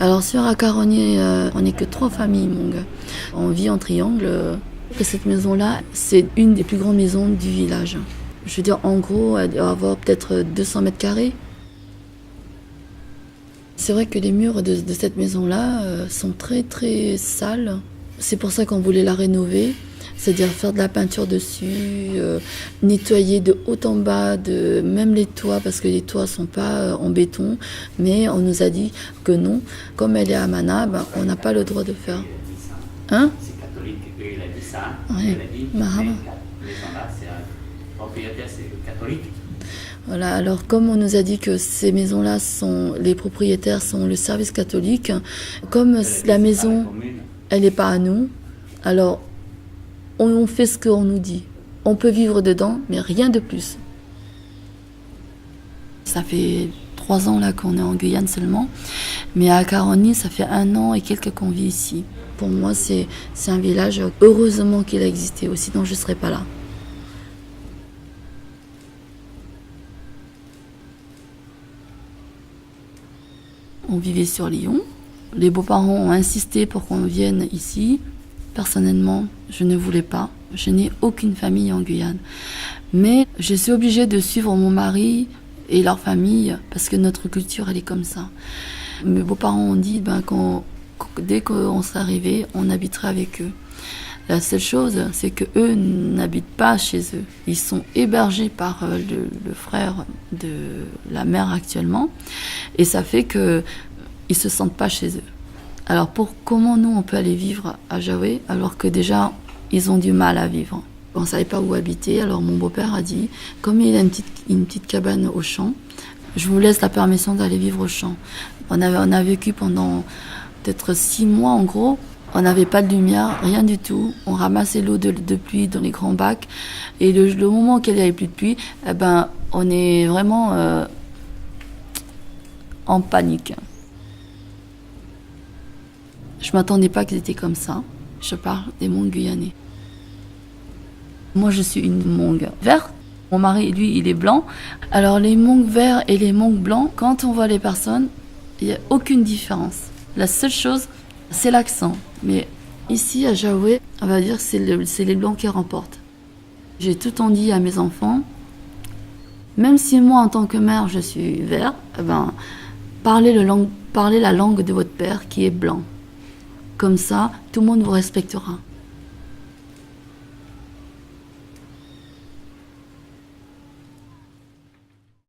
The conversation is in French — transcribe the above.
Alors sur Akaroni, on n'est que 3 familles Hmong. On vit en triangle. Cette maison-là, c'est une des plus grandes maisons du village. Je veux dire, en gros, elle doit avoir peut-être 200 mètres carrés. C'est vrai que les murs de cette maison-là sont très très sales. C'est pour ça qu'on voulait la rénover, c'est-à-dire faire de la peinture dessus, nettoyer de haut en bas, même les toits, parce que les toits ne sont pas en béton. Mais on nous a dit que non, comme elle est à Mana, on n'a pas le droit de faire. Hein? C'est catholique, eux, il a dit ça. Ouais. Il a dit, Mahama. cette maison-là, c'est un propriétaire, c'est catholique. Voilà, alors comme on nous a dit que ces maisons-là les propriétaires sont le service catholique, comme la maison, elle n'est pas à nous, alors on fait ce qu'on nous dit. On peut vivre dedans, mais rien de plus. Ça fait 3 ans là qu'on est en Guyane seulement, mais à Akaroni, ça fait 1 an et quelques qu'on vit ici. Pour moi, c'est un village, heureusement qu'il a existé, sinon je ne serais pas là. On vivait sur Lyon. Les beaux-parents ont insisté pour qu'on vienne ici. Personnellement, je ne voulais pas. Je n'ai aucune famille en Guyane. Mais je suis obligée de suivre mon mari et leur famille parce que notre culture, elle est comme ça. Mes beaux-parents ont dit dès qu'on serait arrivé, on habiterait avec eux. La seule chose, c'est qu'eux n'habitent pas chez eux. Ils sont hébergés par le frère de la mère actuellement. Et ça fait qu'ils ne se sentent pas chez eux. Alors comment nous, on peut aller vivre à Jaoué alors que déjà, ils ont du mal à vivre. On ne savait pas où habiter. Alors mon beau-père a dit, comme il a une petite cabane au champ, je vous laisse la permission d'aller vivre au champ. On a vécu pendant peut-être 6 mois en gros. On n'avait pas de lumière, rien du tout. On ramassait l'eau de pluie dans les grands bacs. Et le moment qu'il n'y avait plus de pluie, on est vraiment en panique. Je ne m'attendais pas qu'ils étaient comme ça. Je parle des Hmong guyanais. Moi, je suis une Hmong verte. Mon mari, lui, il est blanc. Alors, les Hmong verts et les Hmong blancs, quand on voit les personnes, il n'y a aucune différence. La seule chose, c'est l'accent. Mais ici, à Jaoué, on va dire que c'est les blancs qui remportent. J'ai tout le temps dit à mes enfants, même si moi, en tant que mère, je suis vert, parlez la langue de votre père qui est blanc. Comme ça, tout le monde vous respectera.